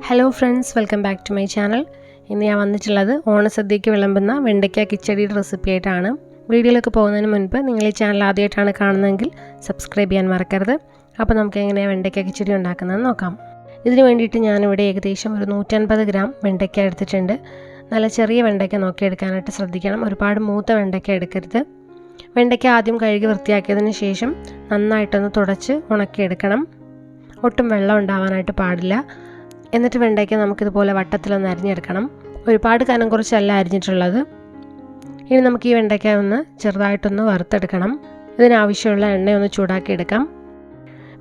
Hello friends, welcome back to my channel. ഇന്ന് ഞാൻ വന്നിട്ടുള്ളത് ഓണസദ്യയ്ക്ക് വിളമ്പുന്ന വെണ്ടയ്ക്ക കിച്ചടിയുടെ റെസിപ്പി ആയിട്ടാണ്. വീഡിയോയിലേക്ക് പോകുന്നതിന് മുൻപ് നിങ്ങൾ ഈ ചാനൽ ആദ്യമായിട്ടാണ് കാണുന്നതെങ്കിൽ സബ്സ്ക്രൈബ് ചെയ്യാൻ മറക്കരുത്. അപ്പോൾ നമുക്ക് എങ്ങനെയാണ് വെണ്ടയ്ക്ക കിച്ചടി ഉണ്ടാക്കുന്നതെന്ന് നോക്കാം. ഇതിന് വേണ്ടിയിട്ട് ഞാനിവിടെ ഏകദേശം ഒരു 150 ഗ്രാം വെണ്ടയ്ക്ക എടുത്തിട്ടുണ്ട്. നല്ല ചെറിയ വെണ്ടയ്ക്ക നോക്കിയെടുക്കാനായിട്ട് ശ്രദ്ധിക്കണം. ഒരുപാട് മൂത്ത വെണ്ടയ്ക്ക എടുക്കരുത്. വെണ്ടയ്ക്ക ആദ്യം കഴുകി വൃത്തിയാക്കിയതിന് ശേഷം നന്നായിട്ടൊന്ന് തുടച്ച് ഉണക്കിയെടുക്കണം. ഒട്ടും വെള്ളം ഉണ്ടാവാനായിട്ട് പാടില്ല. എന്നിട്ട് വെണ്ടയ്ക്ക നമുക്കിതുപോലെ വട്ടത്തിലൊന്ന് അരിഞ്ഞെടുക്കണം. ഒരുപാട് കനം കുറച്ചല്ല അരിഞ്ഞിട്ടുള്ളത്. ഇനി നമുക്ക് ഈ വെണ്ടയ്ക്ക ഒന്ന് ചെറുതായിട്ടൊന്ന് വറുത്തെടുക്കണം. ഇതിനാവശ്യമുള്ള എണ്ണയൊന്ന് ചൂടാക്കിയെടുക്കാം.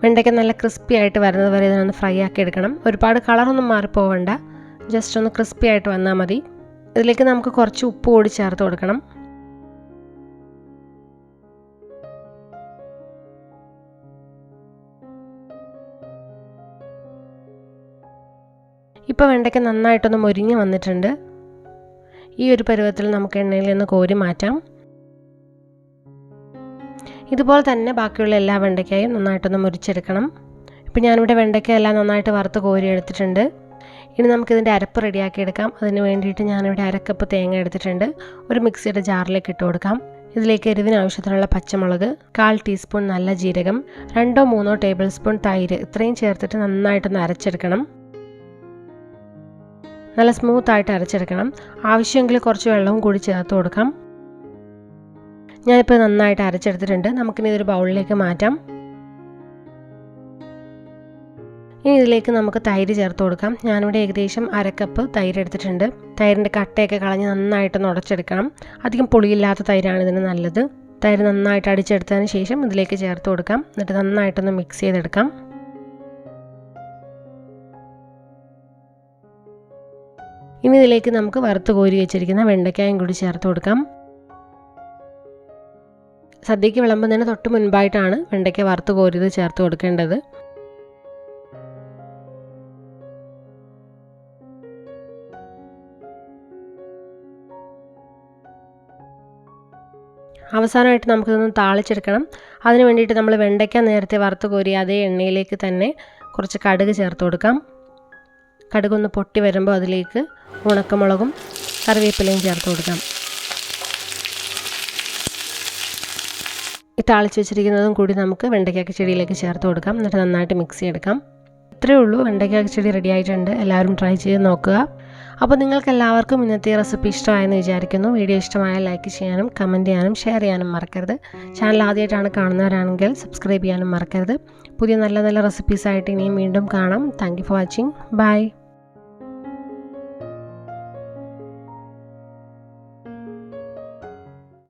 വെണ്ടയ്ക്ക നല്ല ക്രിസ്പി ആയിട്ട് വരുന്നത് വരെ ഇതിനൊന്ന് ഫ്രൈ ആക്കി എടുക്കണം. ഒരുപാട് കളറൊന്നും മാറിപ്പോവണ്ട, ജസ്റ്റ് ഒന്ന് ക്രിസ്പി ആയിട്ട് വന്നാൽ മതി. ഇതിലേക്ക് നമുക്ക് കുറച്ച് ഉപ്പ് കൂടി ചേർത്ത് കൊടുക്കണം. ഇപ്പോൾ വെണ്ടയ്ക്ക നന്നായിട്ടൊന്ന് മൊരിഞ്ഞ് വന്നിട്ടുണ്ട്. ഈ ഒരു പരുവത്തിൽ നമുക്ക് എണ്ണയിൽ നിന്ന് കോരി മാറ്റാം. ഇതുപോലെ തന്നെ ബാക്കിയുള്ള എല്ലാ വെണ്ടയ്ക്കയും നന്നായിട്ടൊന്ന് മുരിച്ചെടുക്കണം. ഇപ്പോൾ ഞാനിവിടെ വെണ്ടയ്ക്ക എല്ലാം നന്നായിട്ട് വറുത്ത് കോരി എടുത്തിട്ടുണ്ട്. ഇനി നമുക്കിതിൻ്റെ അരപ്പ് റെഡിയാക്കി എടുക്കാം. അതിന് വേണ്ടിയിട്ട് ഞാനിവിടെ 1/2 കപ്പ് തേങ്ങ എടുത്തിട്ടുണ്ട്. ഒരു മിക്സിയുടെ ജാറിലേക്ക് ഇട്ട് കൊടുക്കാം. ഇതിലേക്ക് എരിവിന് ആവശ്യത്തിനുള്ള പച്ചമുളക്, 1/4 ടീസ്പൂൺ നല്ല ജീരകം, 2-3 ടേബിൾ സ്പൂൺ തൈര്, ഇത്രയും ചേർത്തിട്ട് നന്നായിട്ടൊന്ന് അരച്ചെടുക്കണം. നല്ല സ്മൂത്തായിട്ട് അരച്ചെടുക്കണം. ആവശ്യമെങ്കിൽ കുറച്ച് വെള്ളവും കൂടി ചേർത്ത് കൊടുക്കാം. ഞാനിപ്പോൾ നന്നായിട്ട് അരച്ചെടുത്തിട്ടുണ്ട്. നമുക്കിനി ഇതൊരു ബൗളിലേക്ക് മാറ്റാം. ഇനി ഇതിലേക്ക് നമുക്ക് തൈര് ചേർത്ത് കൊടുക്കാം. ഞാനിവിടെ ഏകദേശം 1/2 കപ്പ് തൈര് എടുത്തിട്ടുണ്ട്. തൈരിൻ്റെ കട്ടയൊക്കെ കളഞ്ഞ് നന്നായിട്ട് ഉടച്ചെടുക്കണം. അധികം പുളിയില്ലാത്ത തൈരാണ് ഇതിന് നല്ലത്. തൈര് നന്നായിട്ട് അടിച്ചെടുത്തതിന് ശേഷം ഇതിലേക്ക് ചേർത്ത് കൊടുക്കാം. എന്നിട്ട് നന്നായിട്ടൊന്ന് മിക്സ് ചെയ്തെടുക്കാം. ഇനി ഇതിലേക്ക് നമുക്ക് വറുത്ത് കോരി വെച്ചിരിക്കുന്ന വെണ്ടയ്ക്കായും കൂടി ചേർത്ത് കൊടുക്കാം. സദ്യയ്ക്ക് വിളമ്പുന്നതിന് തൊട്ട് മുൻപായിട്ടാണ് വെണ്ടയ്ക്ക വറുത്ത് കോരിയത് ചേർത്ത് കൊടുക്കേണ്ടത്. അവസാനമായിട്ട് നമുക്കിതൊന്ന് താളിച്ചെടുക്കണം. അതിന് വേണ്ടിയിട്ട് നമ്മൾ വെണ്ടയ്ക്ക നേരത്തെ വറുത്ത് കോരി അതേ എണ്ണയിലേക്ക് തന്നെ കുറച്ച് കടുക് ചേർത്ത് കൊടുക്കാം. കടുകൊന്ന് പൊട്ടി വരുമ്പോൾ അതിലേക്ക് ഉണക്കമുളകും കറിവേപ്പിലയും ചേർത്ത് കൊടുക്കാം. ഈ താളിച്ച് വെച്ചിരിക്കുന്നതും കൂടി നമുക്ക് വെണ്ടയ്ക്ക കിച്ചടിയിലേക്ക് ചേർത്ത് കൊടുക്കാം. എന്നിട്ട് നന്നായിട്ട് മിക്സ് ചെയ്തെടുക്കാം. ഇത്രയേ ഉള്ളൂ, വെണ്ടയ്ക്ക കിച്ചടി റെഡി ആയിട്ടുണ്ട്. എല്ലാവരും ട്രൈ ചെയ്ത് നോക്കുക. അപ്പോൾ നിങ്ങൾക്ക് എല്ലാവർക്കും ഇന്നത്തെ റെസിപ്പി ഇഷ്ടമായെന്ന് വിചാരിക്കുന്നു. വീഡിയോ ഇഷ്ടമായാൽ ലൈക്ക് ചെയ്യാനും കമൻറ്റ് ചെയ്യാനും ഷെയർ ചെയ്യാനും മറക്കരുത്. ചാനൽ ആദ്യമായിട്ടാണ് കാണുന്നവരാണെങ്കിൽ സബ്സ്ക്രൈബ് ചെയ്യാനും മറക്കരുത്. പുതിയ നല്ല നല്ല റെസിപ്പീസായിട്ട് ഇനിയും വീണ്ടും കാണാം. Thank you for watching. By.